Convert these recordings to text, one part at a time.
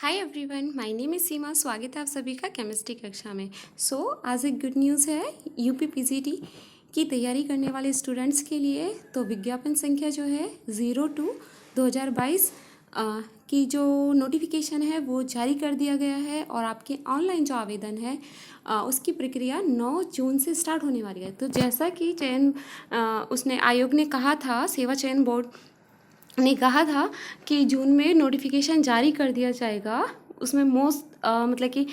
Hi everyone, my name is Seema. स्वागत है आप सभी का केमिस्ट्री कक्षा में। आज एक गुड न्यूज़ है यूपी पीजीटी की तैयारी करने वाले स्टूडेंट्स के लिए। तो विज्ञापन संख्या जो है 02/2022 की जो नोटिफिकेशन है वो जारी कर दिया गया है और आपके ऑनलाइन जो आवेदन है उसकी प्रक्रिया 9 जून से स्टार्ट होने वाली है। तो जैसा कि उसने आयोग ने कहा था, सेवा चयन बोर्ड ने कहा था कि जून में नोटिफिकेशन जारी कर दिया जाएगा। उसमें मतलब कि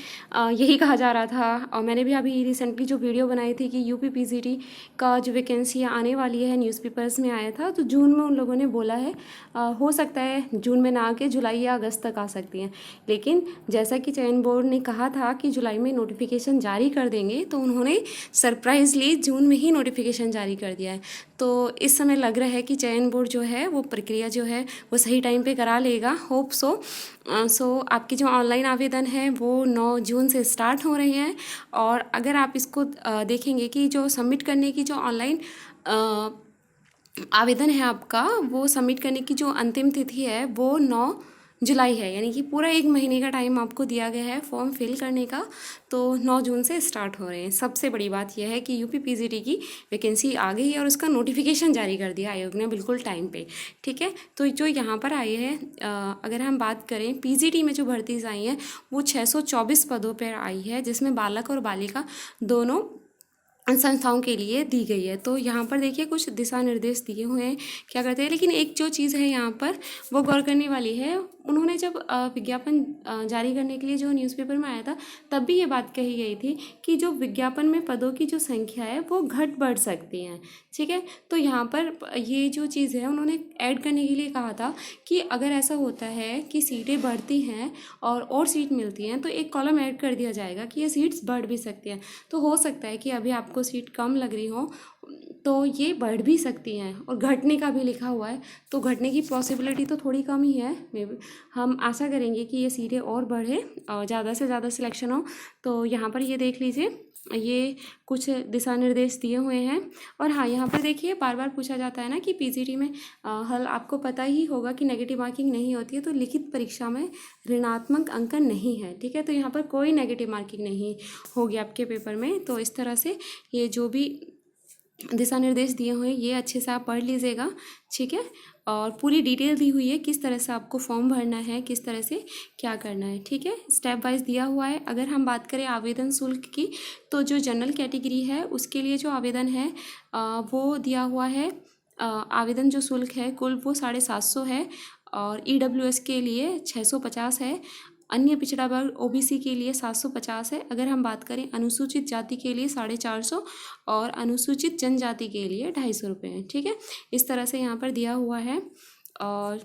यही कहा जा रहा था। और मैंने भी अभी रिसेंटली जो वीडियो बनाई थी कि यूपी पीजीटी का जो वैकेंसी आने वाली है न्यूज़पेपर्स में आया था, तो जून में उन लोगों ने बोला है हो सकता है जून में ना आके जुलाई या अगस्त तक आ सकती हैं। लेकिन जैसा कि चयन बोर्ड ने कहा था कि जुलाई में नोटिफिकेशन जारी कर देंगे, तो उन्होंने सरप्राइजली जून में ही नोटिफिकेशन जारी कर दिया है। तो इस समय लग रहा है कि चयन बोर्ड जो है वो प्रक्रिया जो है वो सही टाइम पे करा लेगा। होप सो आपके जो ऑनलाइन आवेदन है वो 9 जून से स्टार्ट हो रहे हैं। और अगर आप इसको देखेंगे कि जो सबमिट करने की जो ऑनलाइन आवेदन है आपका, वो सबमिट करने की जो अंतिम तिथि है वो 9 जुलाई है, यानी कि पूरा 1 महीने का टाइम आपको दिया गया है फॉर्म फिल करने का। तो 9 जून से स्टार्ट हो रहे हैं। सबसे बड़ी बात यह है कि यूपी पीजीटी की वैकेंसी आ गई है और उसका नोटिफिकेशन जारी कर दिया आयोग ने बिल्कुल टाइम पे। ठीक है, तो जो यहाँ पर आई है, अगर हम बात करें पीजीटी में जो भर्तीज आई हैं वो 624 पदों पर आई है, जिसमें बालक और बालिका दोनों संस्थाओं के लिए दी गई है। तो यहाँ पर देखिए कुछ दिशा निर्देश दिए हुए हैं क्या करते हैं। लेकिन एक जो चीज़ है यहाँ पर वो गौर करने वाली है, उन्होंने जब विज्ञापन जारी करने के लिए जो न्यूज़पेपर में आया था तब भी ये बात कही गई थी कि जो विज्ञापन में पदों की जो संख्या है वो घट बढ़ सकती हैं। ठीक है, तो यहाँ पर ये जो चीज़ है उन्होंने ऐड करने के लिए कहा था कि अगर ऐसा होता है कि सीटें बढ़ती हैं और सीट मिलती हैं तो एक कॉलम ऐड कर दिया जाएगा कि ये सीट्स बढ़ भी सकती हैं। तो हो सकता है कि अभी आपको सीट कम लग रही हो तो ये बढ़ भी सकती हैं, और घटने का भी लिखा हुआ है, तो घटने की पॉसिबिलिटी तो थोड़ी कम ही है। मे बी हम आशा करेंगे कि ये सीटें और बढ़े और ज़्यादा से ज़्यादा सिलेक्शन हो। तो यहाँ पर ये देख लीजिए, ये कुछ दिशा निर्देश दिए हुए हैं। और हाँ, यहाँ पर देखिए बार बार पूछा जाता है ना कि पीजीटी में हल आपको पता ही होगा कि नेगेटिव मार्किंग नहीं होती है, तो लिखित परीक्षा में ऋणात्मक अंकन नहीं है। ठीक है, तो यहाँ पर कोई नेगेटिव मार्किंग नहीं होगी आपके पेपर में। तो इस तरह से ये जो भी दिशा निर्देश दिए हुए हैं ये अच्छे से आप पढ़ लीजिएगा। ठीक है, और पूरी डिटेल दी हुई है किस तरह से आपको फॉर्म भरना है, किस तरह से क्या करना है। ठीक है, स्टेप वाइज दिया हुआ है। अगर हम बात करें आवेदन शुल्क की, तो जो जनरल कैटेगरी है उसके लिए जो आवेदन है वो दिया हुआ है। आवेदन जो शुल्क है कुल वो 750 है, और ईडब्ल्यूएस के लिए 650 है, अन्य पिछड़ा वर्ग ओबीसी के लिए 750 है। अगर हम बात करें अनुसूचित जाति के लिए 450 और अनुसूचित जनजाति के लिए 250 रुपये हैं। ठीक है, इस तरह से यहाँ पर दिया हुआ है। और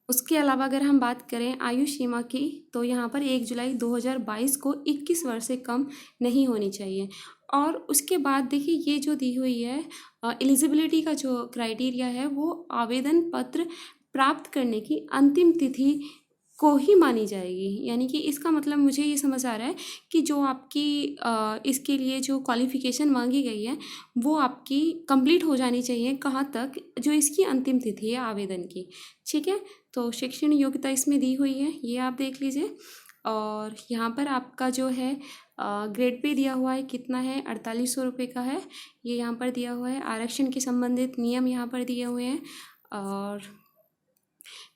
उसके अलावा अगर हम बात करें आयु सीमा की, तो यहाँ पर 1 जुलाई 2022 को 21 वर्ष से कम नहीं होनी चाहिए। और उसके बाद देखिए ये जो दी हुई है एलिजिबिलिटी का जो क्राइटेरिया है वो आवेदन पत्र प्राप्त करने की अंतिम तिथि को ही मानी जाएगी। यानी कि इसका मतलब मुझे ये समझ आ रहा है कि जो आपकी इसके लिए जो क्वालिफ़िकेशन मांगी गई है वो आपकी कंप्लीट हो जानी चाहिए। कहाँ तक? जो इसकी अंतिम तिथि है आवेदन की। ठीक है, तो शैक्षणिक योग्यता इसमें दी हुई है, ये आप देख लीजिए। और यहाँ पर आपका जो है ग्रेड पे दिया हुआ है, कितना है, 4800 रुपये का है, ये यहाँ पर दिया हुआ है। आरक्षण के संबंधित नियम यहाँ पर दिए हुए हैं। और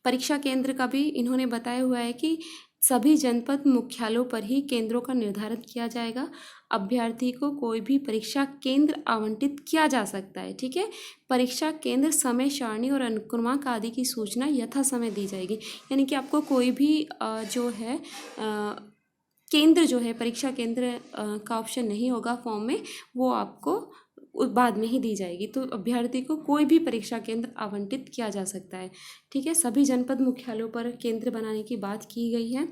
परीक्षा केंद्र का भी इन्होंने बताया हुआ है कि सभी जनपद मुख्यालयों पर ही केंद्रों का निर्धारण किया जाएगा। अभ्यर्थी को कोई भी परीक्षा केंद्र आवंटित किया जा सकता है। ठीक है, परीक्षा केंद्र, समय सारणी और अनुक्रमांक आदि की सूचना यथा समय दी जाएगी। यानी कि आपको कोई भी जो है केंद्र जो है परीक्षा केंद्र का ऑप्शन नहीं होगा फॉर्म में, वो आपको बाद में ही दी जाएगी। तो अभ्यर्थी को कोई भी परीक्षा केंद्र आवंटित किया जा सकता है। ठीक है, सभी जनपद मुख्यालयों पर केंद्र बनाने की बात की गई है।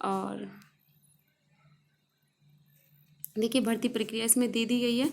और देखिए भर्ती प्रक्रिया इसमें दे दी गई है,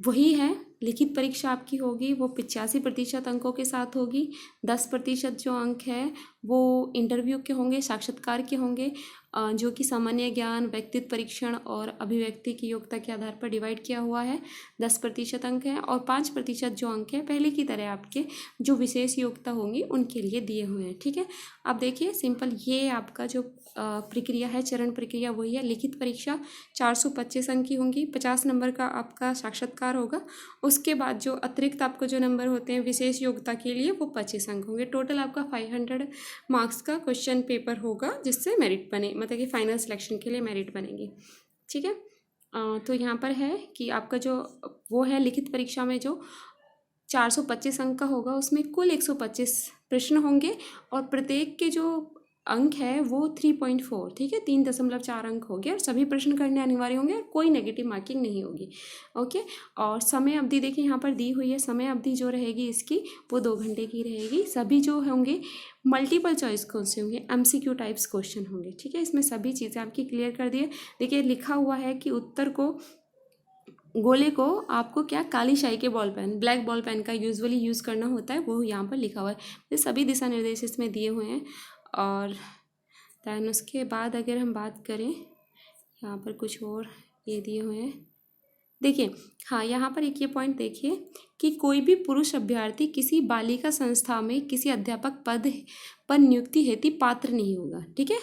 वही है लिखित परीक्षा आपकी होगी वो 85% अंकों के साथ होगी। 10% जो अंक है वो इंटरव्यू के होंगे, साक्षात्कार के होंगे, जो कि सामान्य ज्ञान, व्यक्तित्व परीक्षण और अभिव्यक्ति की योग्यता के आधार पर डिवाइड किया हुआ है। 10% अंक है और 5% जो अंक है पहले की तरह आपके जो विशेष योग्यता होंगी उनके लिए दिए हुए हैं। ठीक है, अब देखिए सिंपल ये आपका जो प्रक्रिया है, चरण प्रक्रिया वही है। लिखित परीक्षा 425 अंक की होंगी, 50 नंबर का आपका साक्षात्कार होगा। उसके बाद जो अतिरिक्त आपको जो नंबर होते हैं विशेष योग्यता के लिए वो 25 अंक होंगे। टोटल आपका 500 मार्क्स का क्वेश्चन पेपर होगा जिससे मेरिट बने, मतलब कि फाइनल सिलेक्शन के लिए मेरिट बनेगी। ठीक है, तो यहाँ पर है कि आपका जो वो है लिखित परीक्षा में जो 425 अंक का होगा उसमें कुल 125 प्रश्न होंगे और प्रत्येक के जो अंक है वो 3.4, ठीक है, 3.4 अंक होंगे और सभी प्रश्न करने अनिवार्य होंगे और कोई नेगेटिव मार्किंग नहीं होगी। ओके, और समय अवधि देखिए यहाँ पर दी हुई है। समय अवधि जो रहेगी इसकी वो 2 घंटे की रहेगी। सभी जो होंगे मल्टीपल चॉइस क्वेश्चन होंगे, MCQ टाइप्स क्वेश्चन होंगे। ठीक है, इसमें सभी चीज़ें आपकी क्लियर कर दिए। देखिए लिखा हुआ है कि उत्तर को गोले को आपको क्या काली शाही के ball pen, black ball pen का यूजुअली यूज़ करना होता है, वो यहाँ पर लिखा हुआ है। ये सभी दिशा निर्देश इसमें दिए हुए हैं। और दैन उसके बाद अगर हम बात करें यहाँ पर कुछ और ये दिए हुए हैं। देखिए हाँ, यहाँ पर एक ये पॉइंट देखिए कि कोई भी पुरुष अभ्यर्थी किसी बालिका संस्था में किसी अध्यापक पद पर नियुक्ति हेतु पात्र नहीं होगा। ठीक है,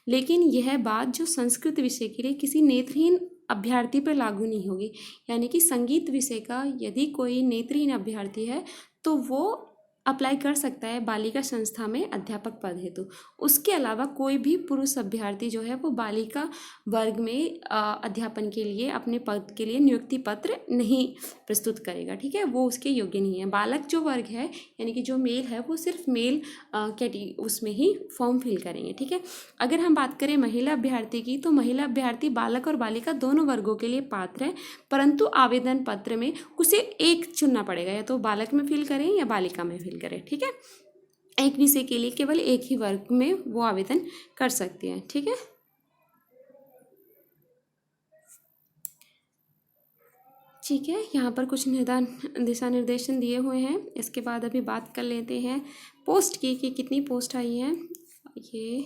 लेकिन यह बात जो संस्कृत विषय के लिए किसी नेत्रहीन अभ्यर्थी पर लागू नहीं होगी। यानी कि संगीत विषय का यदि कोई नेत्रहीन अभ्यर्थी है तो वो अप्लाई कर सकता है बालिका संस्था में अध्यापक पद हेतु। उसके अलावा कोई भी पुरुष अभ्यर्थी जो है वो बालिका वर्ग में अध्यापन के लिए अपने पद के लिए नियुक्ति पत्र नहीं प्रस्तुत करेगा। ठीक है, वो उसके योग्य नहीं है। बालक जो वर्ग है यानी कि जो मेल है वो सिर्फ मेल उसमें ही फॉर्म फिल करेंगे। ठीक है, अगर हम बात करें महिला अभ्यर्थी की तो महिला अभ्यर्थी बालक और बालिका दोनों वर्गों के लिए पात्र है, परंतु आवेदन पत्र में उसे एक चुनना पड़ेगा, या तो बालक में फिल करें या बालिका में फिल करें। ठीक है, एक विषय के लिए केवल एक ही वर्ग में वो आवेदन कर सकती हैं। ठीक है, ठीक है, यहाँ पर कुछ दिशा निर्देशन दिए हुए हैं। इसके बाद अभी बात कर लेते हैं पोस्ट की कि कितनी पोस्ट आई हैं। ये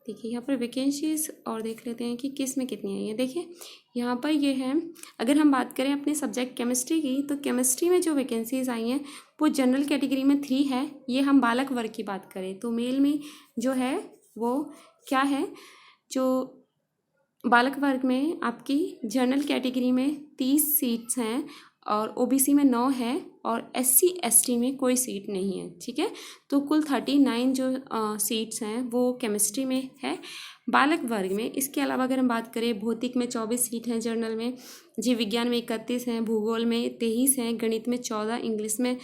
देखिए यहाँ पर वैकेंसीज और देख लेते हैं कि किस में कितनी आई है। देखिए यहाँ पर ये है, अगर हम बात करें अपने सब्जेक्ट केमिस्ट्री की तो केमिस्ट्री में जो वैकेंसीज आई हैं वो जनरल कैटेगरी में 3 है। ये हम बालक वर्ग की बात करें तो मेल में जो है वो क्या है, जो बालक वर्ग में आपकी जनरल कैटेगरी में 30 सीट्स हैं और OBC में 9 है और SC ST में कोई सीट नहीं है। ठीक है, तो कुल 39 जो सीट्स हैं वो केमिस्ट्री में है बालक वर्ग में। इसके अलावा अगर हम बात करें भौतिक में 24 सीट हैं, जनरल में, जीव विज्ञान में 31 हैं, भूगोल में 23 हैं, गणित में 14, इंग्लिश में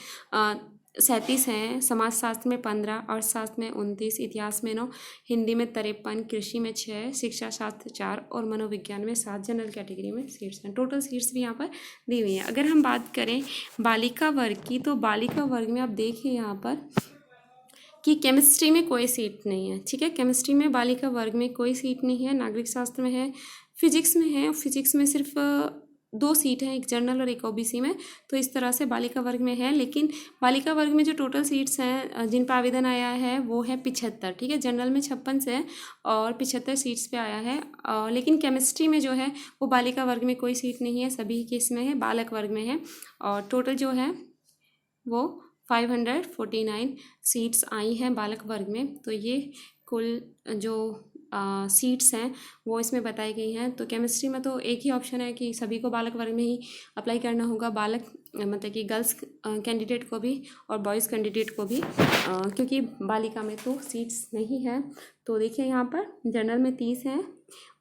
37 हैं, समाजशास्त्र में 15, अर्थशास्त्र में 29, इतिहास में 9, हिंदी में 53, कृषि में 6, शिक्षा शास्त्र 4 और मनोविज्ञान में 7 जनरल कैटेगरी में सीट्स हैं। टोटल सीट्स भी यहाँ पर दी हुई हैं। अगर हम बात करें बालिका वर्ग की तो बालिका वर्ग में आप देखिए यहाँ पर कि केमिस्ट्री में कोई सीट नहीं है। ठीक है, केमिस्ट्री में बालिका वर्ग में कोई सीट नहीं है। नागरिक शास्त्र में है, फिजिक्स में है, फिजिक्स में सिर्फ 2 सीट हैं, एक जनरल और एक OBC में। तो इस तरह से बालिका वर्ग में है। लेकिन बालिका वर्ग में जो टोटल सीट्स हैं जिन पर आवेदन आया है वो है 75। ठीक है, जनरल में 56 से है और 75 सीट्स पे आया है। लेकिन केमिस्ट्री में जो है वो बालिका वर्ग में कोई सीट नहीं है, सभी के इसमें है, बालक वर्ग में है। और टोटल जो है वो 549 सीट्स आई हैं बालक वर्ग में। तो ये कुल जो सीट्स हैं वो इसमें बताई गई हैं। तो केमिस्ट्री में तो एक ही ऑप्शन है कि सभी को बालक वर्ग में ही अप्लाई करना होगा, बालक मतलब कि गर्ल्स कैंडिडेट को भी और बॉयज़ कैंडिडेट को भी, क्योंकि बालिका में तो सीट्स नहीं है। तो देखिए यहाँ पर जनरल में 30 हैं,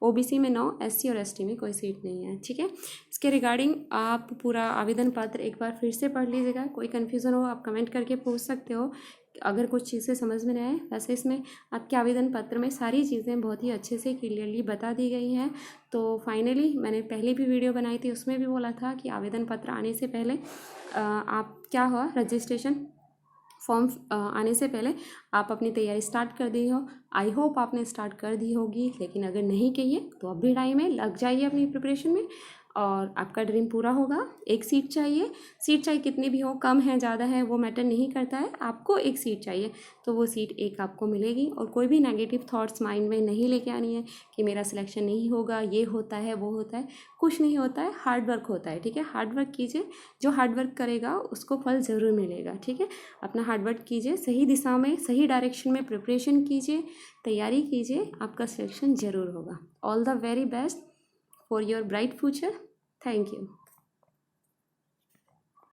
OBC में 9, SC और ST में कोई सीट नहीं है। ठीक है, इसके रिगार्डिंग आप पूरा आवेदन पत्र एक बार फिर से पढ़ लीजिएगा। कोई कन्फ्यूज़न हो आप कमेंट करके पूछ सकते हो अगर कुछ चीज़ें समझ में नहीं आए। वैसे इसमें आपके आवेदन पत्र में सारी चीज़ें बहुत ही अच्छे से क्लियरली बता दी गई हैं। तो फाइनली मैंने पहले भी वीडियो बनाई थी उसमें भी बोला था कि आवेदन पत्र आने से पहले आप क्या हुआ रजिस्ट्रेशन फॉर्म आने से पहले आप अपनी तैयारी स्टार्ट कर दी हो। आई होप आपने स्टार्ट कर दी होगी, लेकिन अगर नहीं की है तो अब भी टाइम है, लग जाइए अपनी प्रिपरेशन में और आपका ड्रीम पूरा होगा। एक सीट चाहिए, सीट चाहे कितनी भी हो, कम है ज़्यादा है वो मैटर नहीं करता है, आपको एक सीट चाहिए तो वो सीट एक आपको मिलेगी। और कोई भी नेगेटिव थॉट्स माइंड में नहीं लेके आनी है कि मेरा सिलेक्शन नहीं होगा, ये होता है वो होता है, कुछ नहीं होता है, हार्ड वर्क होता है। ठीक है, हार्ड वर्क कीजिए, जो हार्ड वर्क करेगा उसको फल ज़रूर मिलेगा। ठीक है, अपना हार्ड वर्क कीजिए, सही दिशा में सही डायरेक्शन में प्रिपरेशन कीजिए, तैयारी कीजिए, आपका सिलेक्शन ज़रूर होगा। All the very best for your bright future. Thank you.